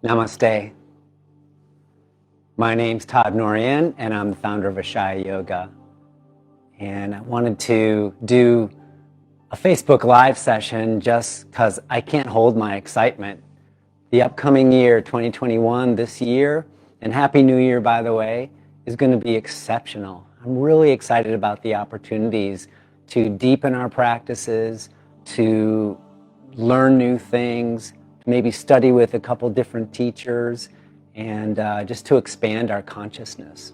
Namaste. My name's Todd Norian, and I'm the founder of Ashaya Yoga. And I wanted to do a Facebook Live session just because I can't hold my excitement. The upcoming year, 2021, this year, and Happy New Year, by the way, is going to be exceptional. I'm really excited about the opportunities to deepen our practices, to learn new things, to maybe study with a couple different teachers, and just to expand our consciousness.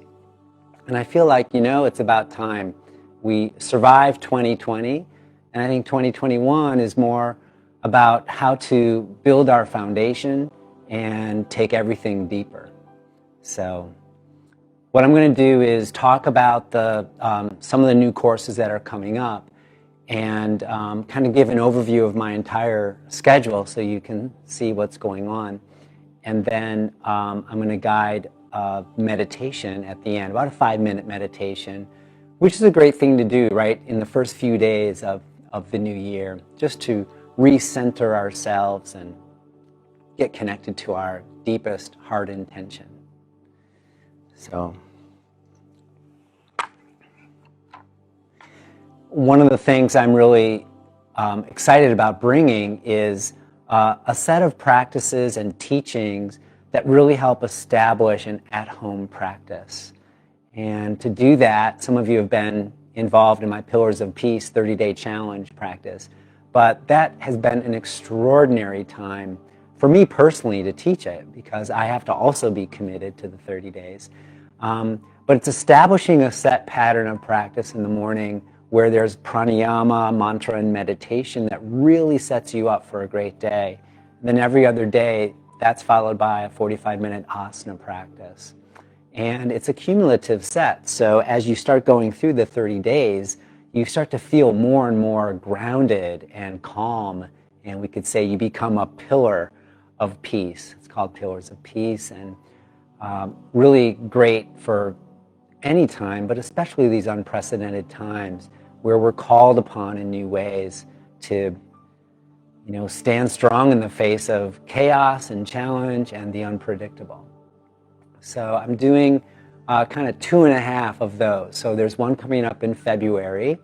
And I feel like, it's about time. We survived 2020, and I think 2021 is more about how to build our foundation and take everything deeper. So what I'm going to do is talk about some of the new courses that are coming up, and kind of give an overview of my entire schedule so you can see what's going on. And then I'm going to guide meditation at the end, about a 5-minute meditation, which is a great thing to do right in the first few days of the new year, just to recenter ourselves and get connected to our deepest heart intention. So one of the things I'm really excited about bringing is a set of practices and teachings that really help establish an at-home practice. And to do that, some of you have been involved in my Pillars of Peace 30-day challenge practice, but that has been an extraordinary time for me personally to teach it, because I have to also be committed to the 30 days. But it's establishing a set pattern of practice in the morning where there's pranayama, mantra, and meditation that really sets you up for a great day. And then every other day, that's followed by a 45-minute asana practice. And it's a cumulative set. So as you start going through the 30 days, you start to feel more and more grounded and calm. And we could say you become a pillar of peace. It's called Pillars of Peace, and really great for any time, but especially these unprecedented times where we're called upon in new ways to, stand strong in the face of chaos and challenge and the unpredictable. So I'm doing kind of 2.5 of those. So there's one coming up in February,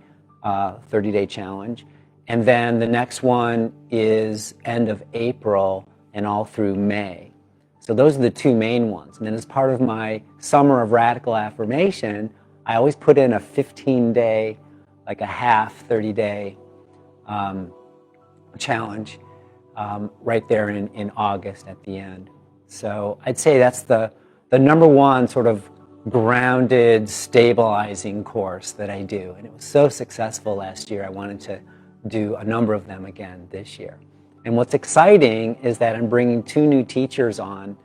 30-day challenge, and then the next one is end of April and all through May. So those are the two main ones. And then as part of my Summer of Radical Affirmation, I always put in a 15-day, like a half 30-day challenge right there in August at the end. So I'd say that's the number one sort of grounded, stabilizing course that I do. And it was so successful last year, I wanted to do a number of them again this year. And what's exciting is that I'm bringing 2 new teachers on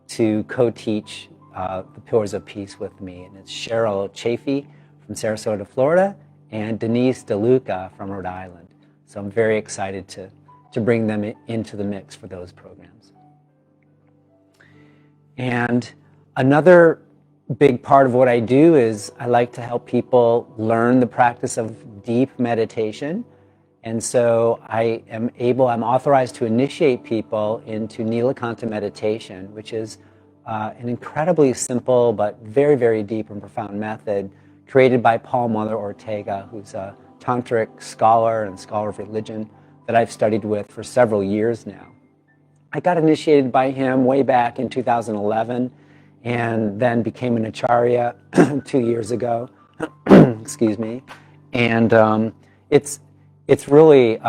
to co-teach the Pillars of Peace with me. And it's Cheryl Chafee from Sarasota, Florida, and Denise DeLuca from Rhode Island. So I'm very excited to bring them into the mix for those programs. And another big part of what I do is I like to help people learn the practice of deep meditation. And so I'm authorized to initiate people into Nilakanta meditation, which is an incredibly simple but very, very deep and profound method created by Paul Mother Ortega, who's a tantric scholar and scholar of religion that I've studied with for several years now. I got initiated by him way back in 2011 and then became an acharya 2 years ago. Excuse me. And it's really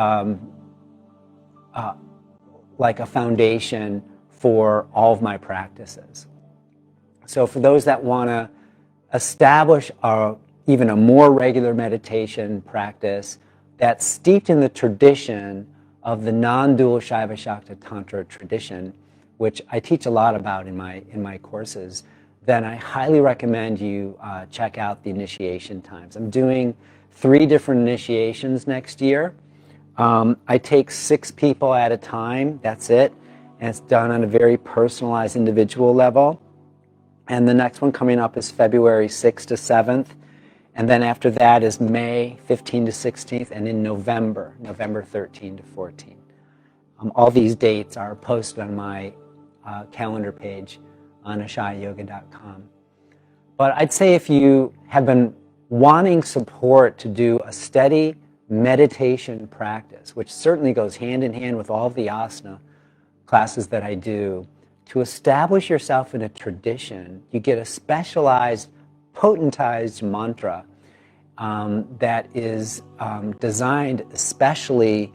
like a foundation for all of my practices. So for those that want to establish even a more regular meditation practice that's steeped in the tradition of the non-dual Shaiva Shakta Tantra tradition, which I teach a lot about in my courses, then I highly recommend you check out the initiation times. I'm doing 3 different initiations next year. I take 6 people at a time, that's it, and it's done on a very personalized individual level. And the next one coming up is February 6th to 7th. And then after that is May 15th to 16th, and in November 13th to 14th. All these dates are posted on my calendar page on ashayayoga.com. But I'd say if you have been wanting support to do a steady meditation practice, which certainly goes hand in hand with all of the asana classes that I do, to establish yourself in a tradition, you get a specialized, potentized mantra that is designed especially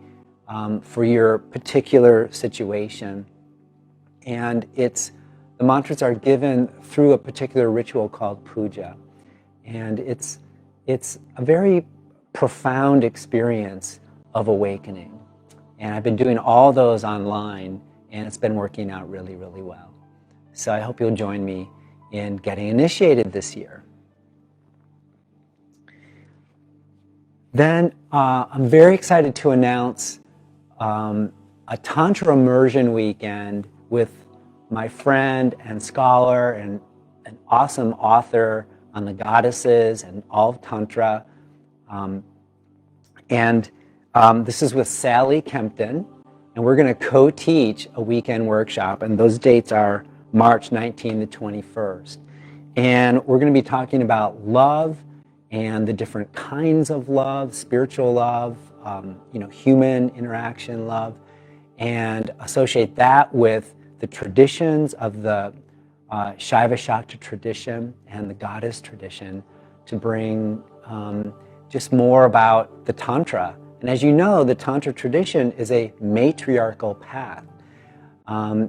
for your particular situation. And the mantras are given through a particular ritual called puja. And it's a very profound experience of awakening. And I've been doing all those online, and it's been working out really, really well. So I hope you'll join me in getting initiated this year. Then I'm very excited to announce a tantra immersion weekend with my friend and scholar and an awesome author on the goddesses and all of tantra. This is with Sally Kempton, and we're going to co-teach a weekend workshop, and those dates are March 19th to 21st. And we're going to be talking about love and the different kinds of love, spiritual love, human interaction love, and associate that with the traditions of the Shaiva Shakta tradition and the goddess tradition to bring just more about the Tantra. And as you know, the Tantra tradition is a matriarchal path.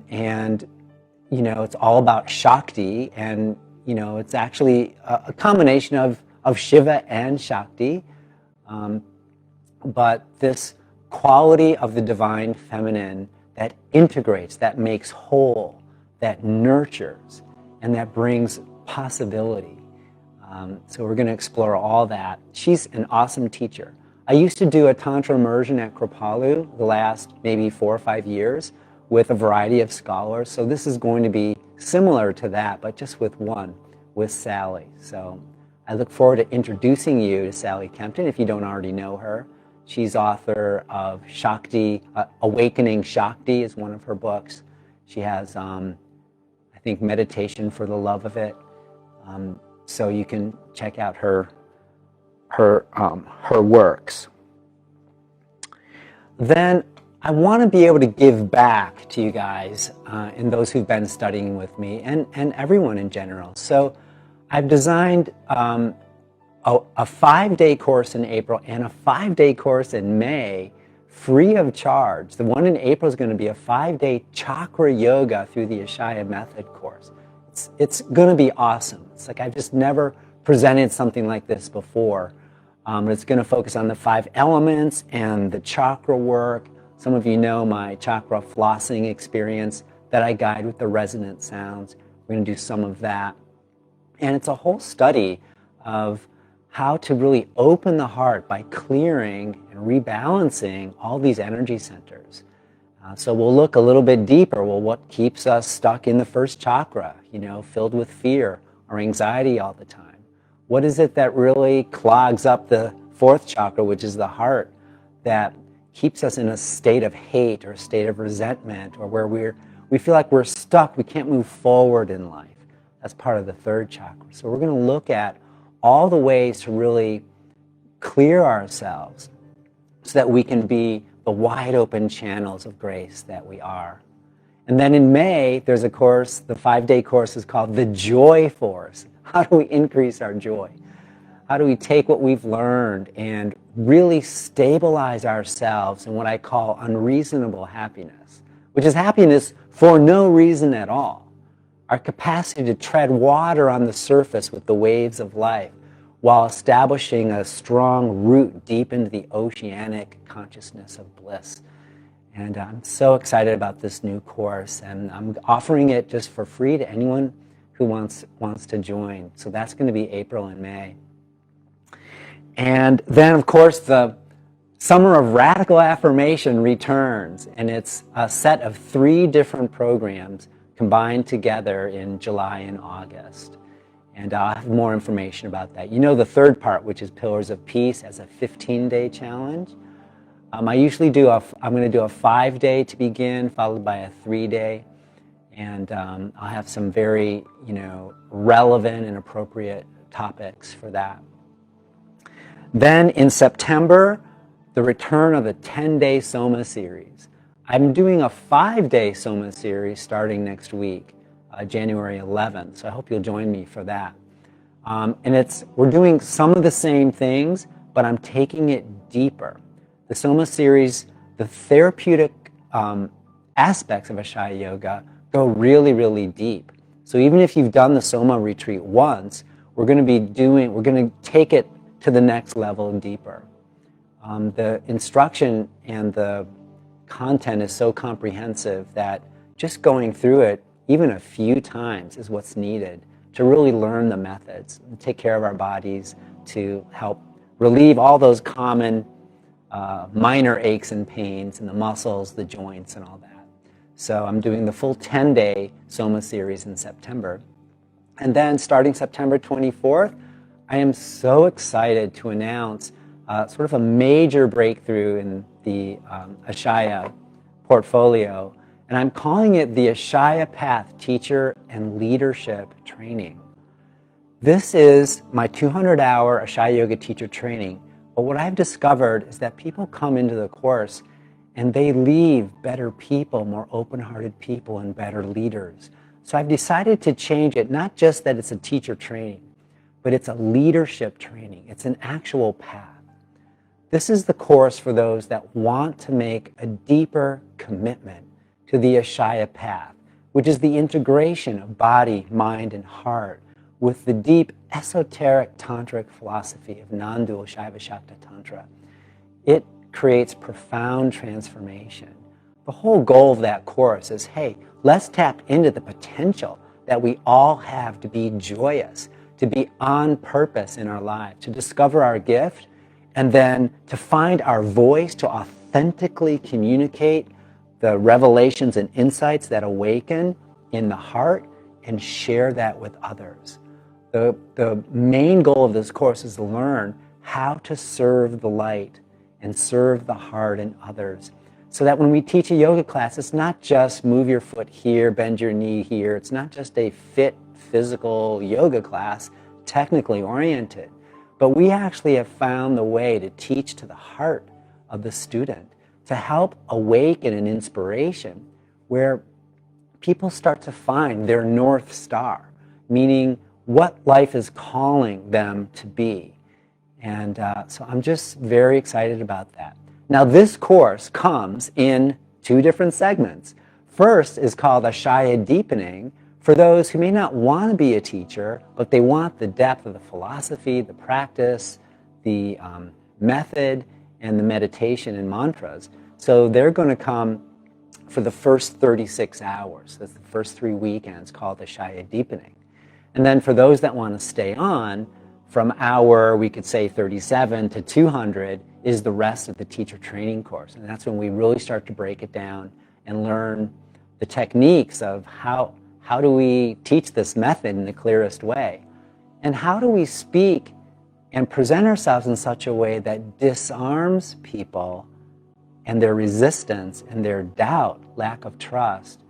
It's all about Shakti, and, it's actually a combination of Shiva and Shakti. But this quality of the divine feminine that integrates, that makes whole, that nurtures, and that brings possibility. So we're going to explore all that. She's an awesome teacher. I used to do a Tantra immersion at Kripalu the last maybe 4 or 5 years with a variety of scholars. So this is going to be similar to that, but just with Sally. So I look forward to introducing you to Sally Kempton if you don't already know her. She's author of Shakti, Awakening Shakti is one of her books. She has, I think, Meditation for the Love of It. So you can check out her works. Then I want to be able to give back to you guys and those who've been studying with me and everyone in general. So I've designed a 5-day course in April and a 5-day course in May, free of charge. The one in April is going to be a 5-day chakra yoga through the Ashaya Method course. It's going to be awesome. It's like I've just never presented something like this before. It's going to focus on the 5 elements and the chakra work. Some of you know my chakra flossing experience that I guide with the resonant sounds. We're going to do some of that. And it's a whole study of how to really open the heart by clearing and rebalancing all these energy centers. So we'll look a little bit deeper. Well, what keeps us stuck in the first chakra, filled with fear or anxiety all the time? What is it that really clogs up the 4th chakra, which is the heart, that keeps us in a state of hate or a state of resentment, or where we feel like we're stuck, we can't move forward in life? That's part of the 3rd chakra. So we're going to look at all the ways to really clear ourselves so that we can be the wide open channels of grace that we are. And then in May, there's a course, the 5-day course is called The Joy Force. How do we increase our joy? How do we take what we've learned and really stabilize ourselves in what I call unreasonable happiness, which is happiness for no reason at all. Our capacity to tread water on the surface with the waves of life while establishing a strong root deep into the oceanic consciousness of bliss. And I'm so excited about this new course, and I'm offering it just for free to anyone who wants to join. So that's going to be April and May. And then, of course, the Summer of Radical Affirmation returns, and it's a set of 3 different programs combined together in July and August. And I'll have more information about that. The 3rd part, which is Pillars of Peace, as a 15-day challenge. I usually I'm going to do a 5-day to begin, followed by a 3-day. And I'll have some very, relevant and appropriate topics for that. Then in September, the return of the 10-day Soma series. I'm doing a 5-day Soma series starting next week, January 11th, so I hope you'll join me for that. And we're doing some of the same things, but I'm taking it deeper. The Soma series, the therapeutic aspects of Ashaya Yoga go really, really deep. So even if you've done the Soma retreat once, we're going to take it to the next level and deeper. The instruction and the content is so comprehensive that just going through it even a few times is what's needed to really learn the methods and take care of our bodies to help relieve all those common minor aches and pains in the muscles, the joints, and all that. So I'm doing the full 10-day Soma series in September. And then starting September 24th, I am so excited to announce sort of a major breakthrough in the Ashaya portfolio, and I'm calling it the Ashaya Path Teacher and Leadership Training. This is my 200-hour Ashaya Yoga teacher training, but what I've discovered is that people come into the course and they leave better people, more open-hearted people, and better leaders. So I've decided to change it, not just that it's a teacher training, but it's a leadership training. It's an actual path. This is the course for those that want to make a deeper commitment to the Ashaya Path, which is the integration of body, mind, and heart with the deep esoteric tantric philosophy of non-dual Shaiva Shakta Tantra. It creates profound transformation. The whole goal of that course is, hey, let's tap into the potential that we all have to be joyous, to be on purpose in our lives, to discover our gift, and then to find our voice, to authentically communicate the revelations and insights that awaken in the heart and share that with others. The main goal of this course is to learn how to serve the light and serve the heart and others, so that when we teach a yoga class, it's not just move your foot here, bend your knee here. It's not just a fit physical yoga class, technically oriented, but we actually have found the way to teach to the heart of the student, to help awaken an inspiration where people start to find their North Star, meaning what life is calling them to be. And so I'm just very excited about that. Now this course comes in 2 different segments. First is called Ashaya Deepening, for those who may not want to be a teacher, but they want the depth of the philosophy, the practice, the method, and the meditation and mantras. So they're going to come for the first 36 hours. That's the first 3 weekends, called Ashaya Deepening. And then for those that want to stay on, from hour, we could say 37 to 200, is the rest of the teacher training course. And that's when we really start to break it down and learn the techniques of how do we teach this method in the clearest way? And how do we speak and present ourselves in such a way that disarms people and their resistance and their doubt, lack of trust,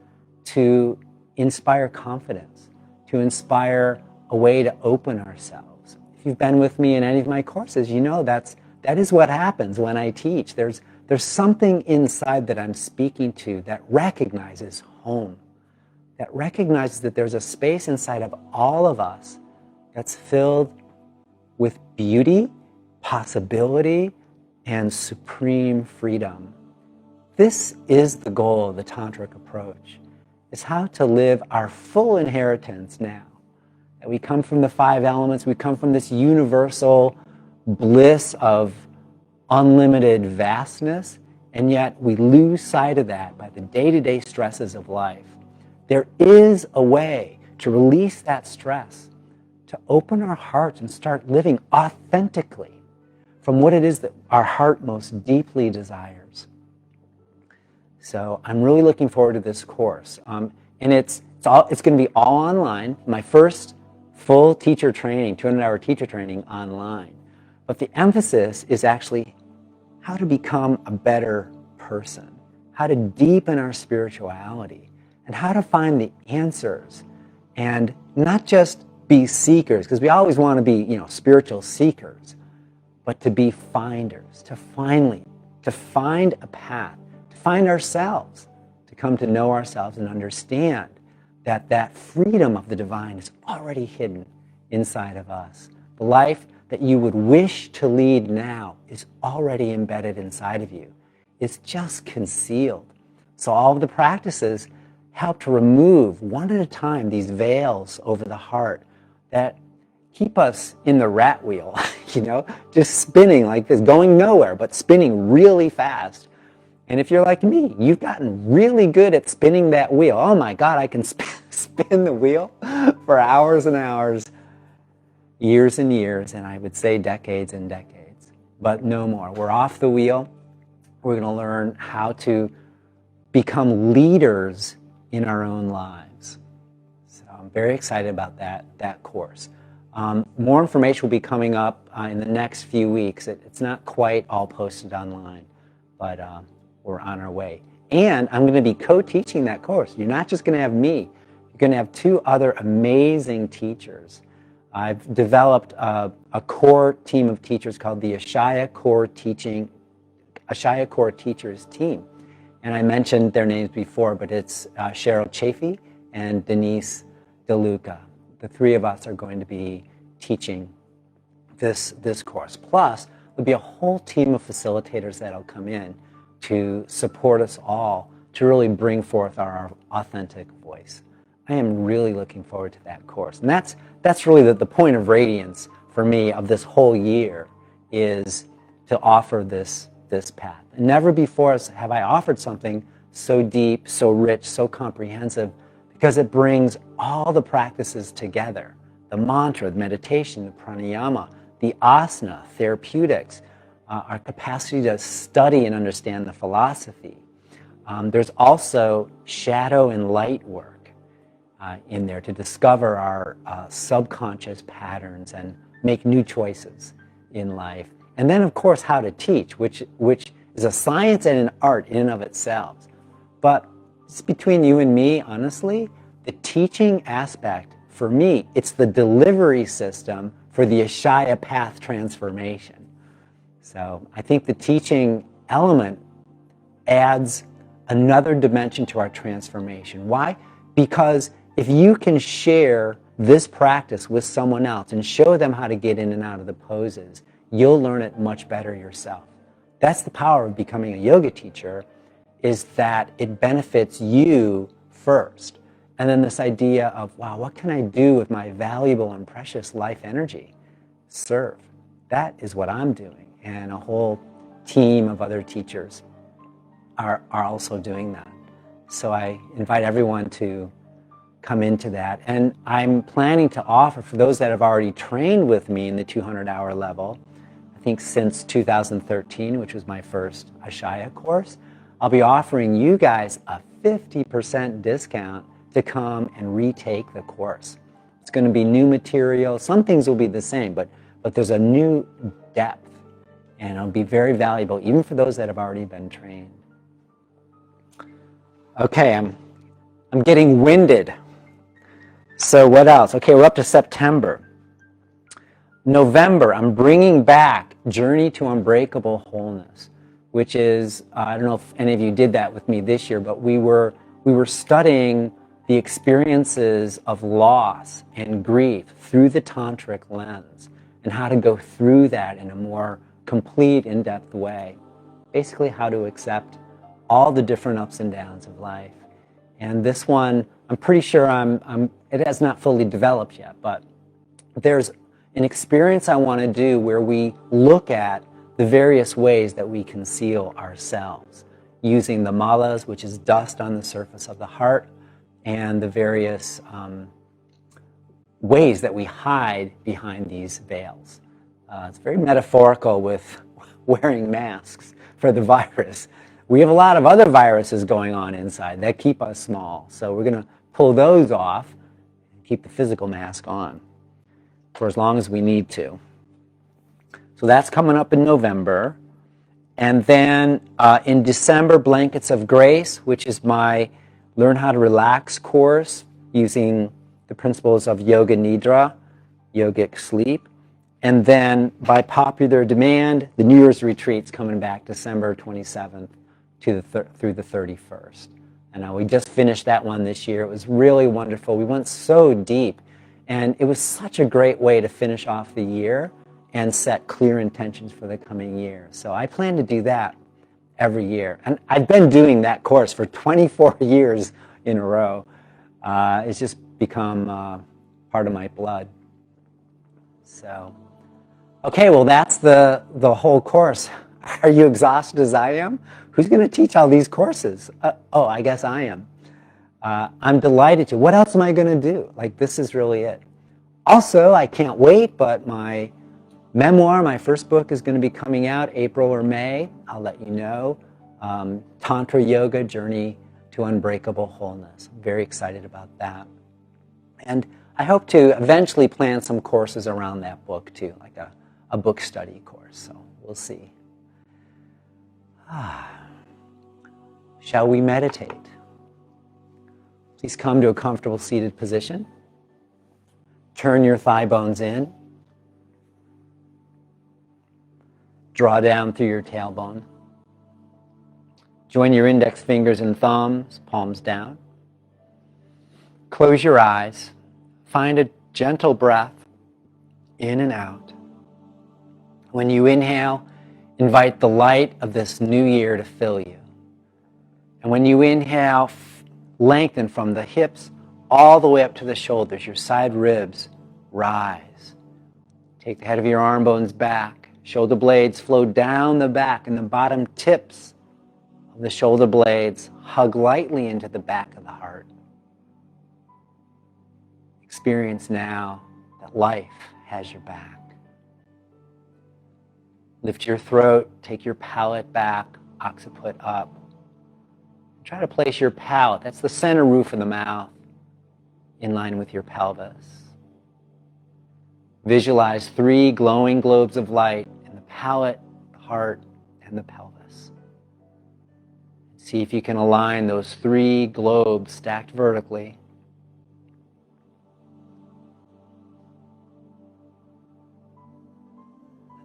to inspire confidence, to inspire a way to open ourselves. If you've been with me in any of my courses, you know that is what happens when I teach. There's something inside that I'm speaking to that recognizes home, that recognizes that there's a space inside of all of us that's filled with beauty, possibility, and supreme freedom. This is the goal of the tantric approach. It's how to live our full inheritance now. That we come from the 5 elements, we come from this universal bliss of unlimited vastness, and yet we lose sight of that by the day-to-day stresses of life. There is a way to release that stress, to open our hearts and start living authentically from what it is that our heart most deeply desires. So I'm really looking forward to this course. And it's going to be all online. My first full teacher training, 200-hour teacher training online. But the emphasis is actually how to become a better person, how to deepen our spirituality, and how to find the answers, and not just be seekers, because we always want to be, spiritual seekers, but to be finders, to find a path, to find ourselves, to come to know ourselves and understand that freedom of the divine is already hidden inside of us. The life that you would wish to lead now is already embedded inside of you. It's just concealed. So all of the practices help to remove, one at a time, these veils over the heart that keep us in the rat wheel, just spinning like this, going nowhere, but spinning really fast. And if you're like me, you've gotten really good at spinning that wheel. Oh my God, I can spin the wheel for hours and hours, years and years, and I would say decades and decades. But no more. We're off the wheel. We're going to learn how to become leaders in our own lives. So I'm very excited about that course. More information will be coming up in the next few weeks. It's not quite all posted online, but we're on our way. And I'm going to be co-teaching that course. You're not just going to have me. You're going to have two other amazing teachers. I've developed a core team of teachers called the Ashaya Core Teachers Team. And I mentioned their names before, but it's Cheryl Chafee and Denise DeLuca. The three of us are going to be teaching this course. Plus, there'll be a whole team of facilitators that'll come in to support us all to really bring forth our authentic voice. I am really looking forward to that course. And that's really the point of radiance for me of this whole year, is to offer this path. And never before have I offered something so deep, so rich, so comprehensive, because it brings all the practices together. The mantra, the meditation, the pranayama, the asana, therapeutics, our capacity to study and understand the philosophy. There's also shadow and light work in there to discover our subconscious patterns and make new choices in life. And then, of course, how to teach, which is a science and an art in and of itself. But it's between you and me, honestly, the teaching aspect, for me, it's the delivery system for the Ashaya Path transformation. So I think the teaching element adds another dimension to our transformation. Why? Because if you can share this practice with someone else and show them how to get in and out of the poses, you'll learn it much better yourself. That's the power of becoming a yoga teacher, is that it benefits you first. And then this idea of, wow, what can I do with my valuable and precious life energy? Serve. That is what I'm doing. And a whole team of other teachers are also doing that. So I invite everyone to come into that. And I'm planning to offer, for those that have already trained with me in the 200-hour level, I think since 2013, which was my first Ashaya course, I'll be offering you guys a 50% discount to come and retake the course. It's going to be new material. Some things will be the same, but there's a new depth. And it'll be very valuable, even for those that have already been trained. Okay, I'm getting winded. So what else? Okay, we're up to September. November, I'm bringing back Journey to Unbreakable Wholeness, which is, I don't know if any of you did that with me this year, but we were studying the experiences of loss and grief through the tantric lens, and how to go through that in a more complete, in-depth way. Basically, how to accept all the different ups and downs of life. And this one, I'm pretty sure it has not fully developed yet, but there's an experience I want to do where we look at the various ways that we conceal ourselves, using the malas, which is dust on the surface of the heart, and the various ways that we hide behind these veils. It's very metaphorical with wearing masks for the virus. We have a lot of other viruses going on inside that keep us small. So we're going to pull those off and keep the physical mask on for as long as we need to. So that's coming up in November. And then in December, Blankets of Grace, which is my learn how to relax course using the principles of yoga nidra, yogic sleep. And then by popular demand, the New Year's retreat's coming back December 27th through the 31st. And we just finished that one this year. It was really wonderful. We went so deep. And it was such a great way to finish off the year and set clear intentions for the coming year. So I plan to do that every year. And I've been doing that course for 24 years in a row. It's just become part of my blood. So, okay, well, that's the whole course. Are you exhausted as I am? Who's going to teach all these courses? I guess I am. I'm delighted to. What else am I going to do? Like, this is really it. Also, I can't wait, but my memoir, my first book, is going to be coming out April or May. I'll let you know. Tantra Yoga, Journey to Unbreakable Wholeness. I'm very excited about that. And I hope to eventually plan some courses around that book too, like a book study course. So we'll see. Shall we meditate? Please come to a comfortable seated position. Turn your thigh bones in. Draw down through your tailbone. Join your index fingers and thumbs, palms down. Close your eyes. Find a gentle breath in and out. When you inhale, invite the light of this new year to fill you. And when you inhale, lengthen from the hips all the way up to the shoulders. Your side ribs rise. Take the head of your arm bones back. Shoulder blades flow down the back, and the bottom tips of the shoulder blades hug lightly into the back of the heart. Experience now that life has your back. Lift your throat, take your palate back, occiput up. Try to place your palate, that's the center roof of the mouth, in line with your pelvis. Visualize 3 glowing globes of light in the palate, the heart, and the pelvis. See if you can align those 3 globes stacked vertically.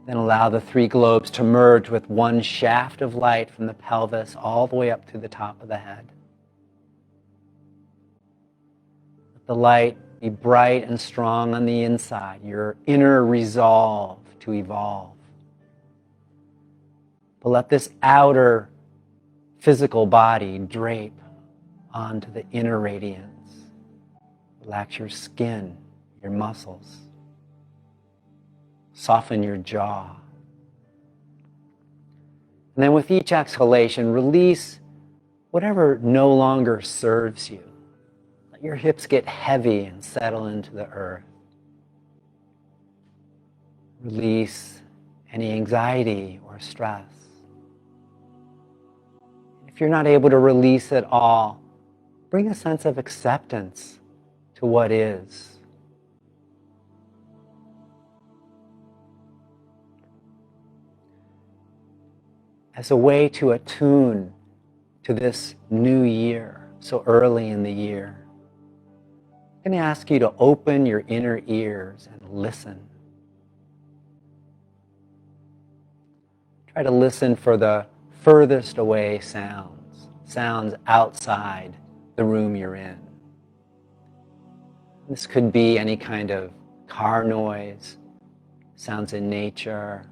Then allow the 3 globes to merge with one shaft of light from the pelvis all the way up to the top of the head. Let the light be bright and strong on the inside, your inner resolve to evolve. But let this outer physical body drape onto the inner radiance. Relax your skin, your muscles. Soften your jaw. And then with each exhalation, release whatever no longer serves you. Let your hips get heavy and settle into the earth. Release any anxiety or stress. If you're not able to release it all, bring a sense of acceptance to what is. As a way to attune to this new year, so early in the year, I'm going to ask you to open your inner ears and listen. Try to listen for the furthest away sounds outside the room you're in. This could be any kind of car noise, sounds in nature,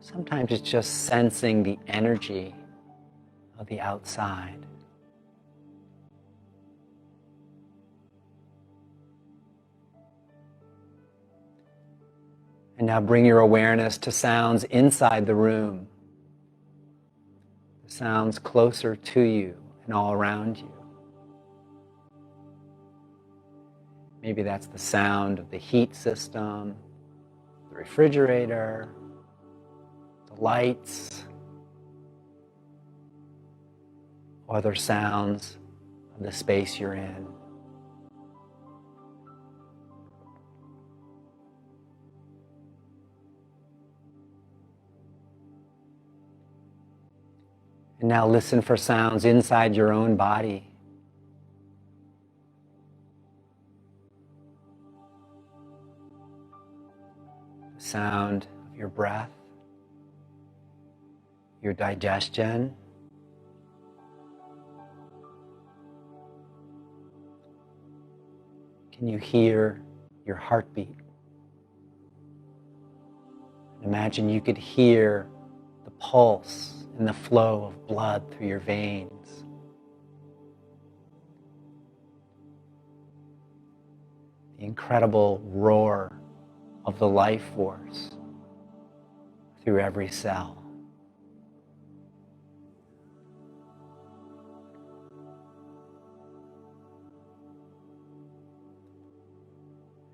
sometimes it's just sensing the energy of the outside. And now bring your awareness to sounds inside the room, the sounds closer to you and all around you. Maybe that's the sound of the heat system, the refrigerator, lights, other sounds of the space you're in. now listen for sounds inside your own body. The sound of your breath, your digestion, can you hear your heartbeat? Imagine you could hear the pulse and the flow of blood through your veins. The incredible roar of the life force through every cell.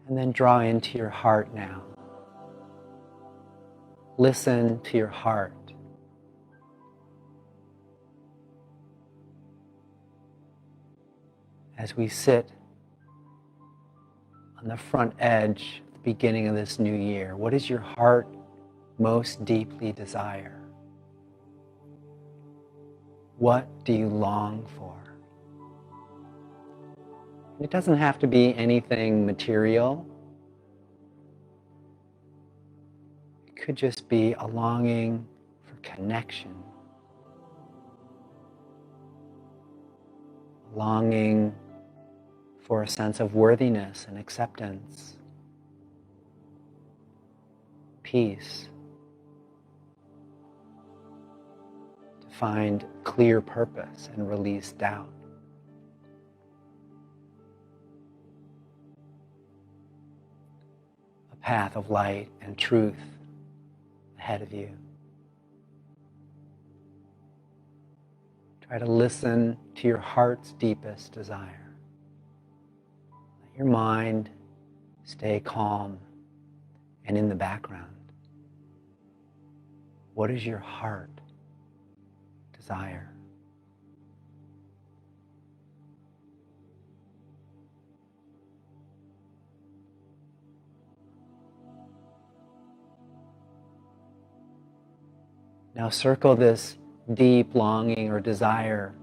And then draw into your heart now. Listen to your heart. As we sit on the front edge at the beginning of this new year, what does your heart most deeply desire? What do you long for? It doesn't have to be anything material. It could just be a longing for connection, a longing for a sense of worthiness and acceptance, peace, to find clear purpose and release doubt. A path of light and truth ahead of you. Try to listen to your heart's deepest desire. Let your mind stay calm and in the background. What does your heart desire? Now circle this deep longing or desire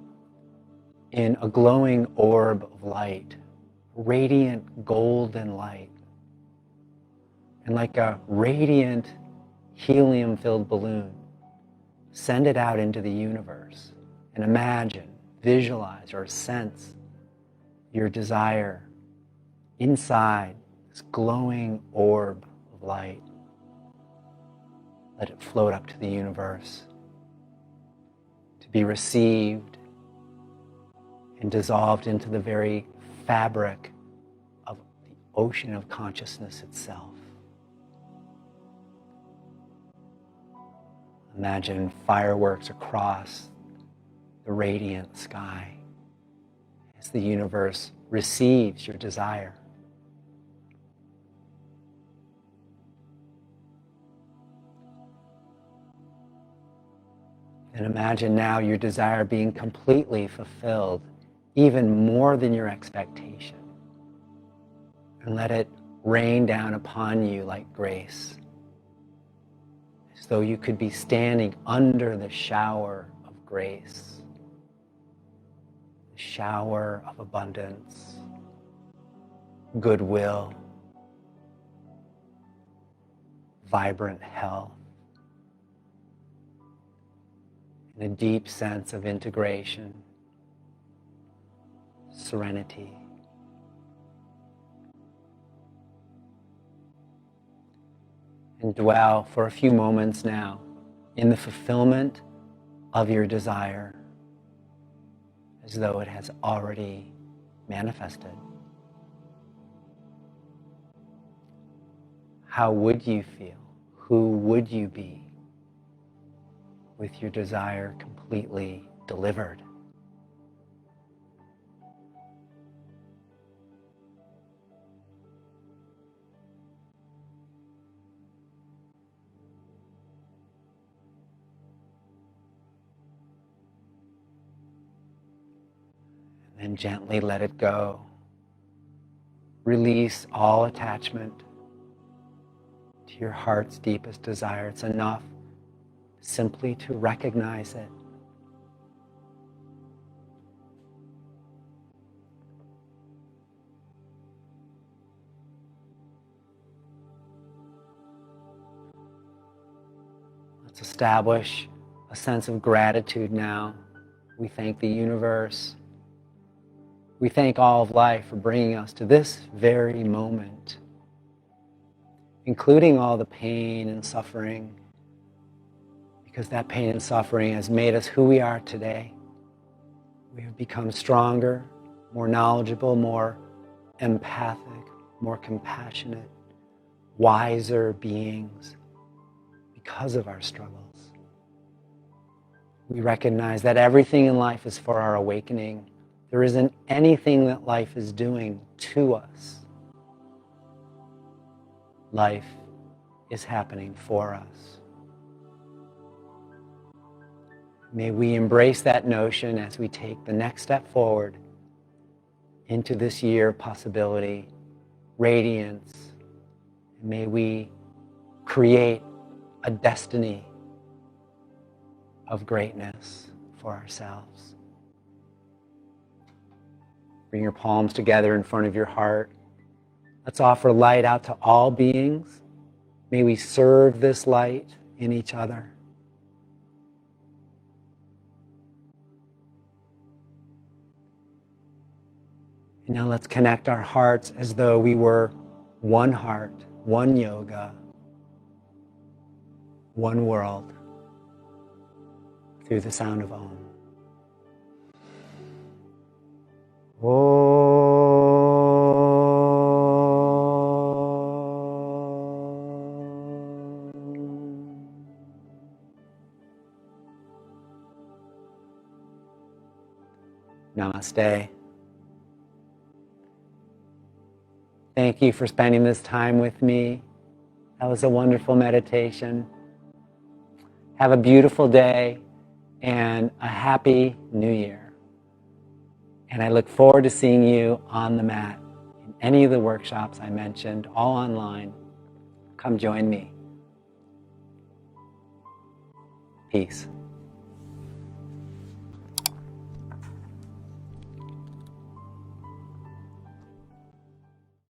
in a glowing orb of light, radiant golden light. And like a radiant helium-filled balloon, send it out into the universe and imagine, visualize, or sense your desire inside this glowing orb of light. Let it float up to the universe to be received and dissolved into the very fabric of the ocean of consciousness itself. Imagine fireworks across the radiant sky as the universe receives your desire. And imagine now your desire being completely fulfilled, even more than your expectation. And let it rain down upon you like grace, as though you could be standing under the shower of grace, the shower of abundance, goodwill, vibrant health, and a deep sense of integration, serenity. And dwell for a few moments now in the fulfillment of your desire as though it has already manifested. How would you feel? Who would you be with your desire completely delivered? And then gently let it go. Release all attachment to your heart's deepest desire. It's enough simply to recognize it, Let's establish a sense of gratitude now. We thank the universe. We thank all of life for bringing us to this very moment, including all the pain and suffering, because that pain and suffering has made us who we are today. We have become stronger, more knowledgeable, more empathic, more compassionate, wiser beings because of our struggles. We recognize that everything in life is for our awakening. There isn't anything that life is doing to us. Life is happening for us. May we embrace that notion as we take the next step forward into this year of possibility, radiance. May we create a destiny of greatness for ourselves. Bring your palms together in front of your heart. Let's offer light out to all beings. May we serve this light in each other. And now let's connect our hearts as though we were one heart, one yoga, one world, through the sound of Om. Namaste. Thank you for spending this time with me. That was a wonderful meditation. Have a beautiful day and a happy new year. And I look forward to seeing you on the mat in any of the workshops I mentioned, all online. Come join me. Peace.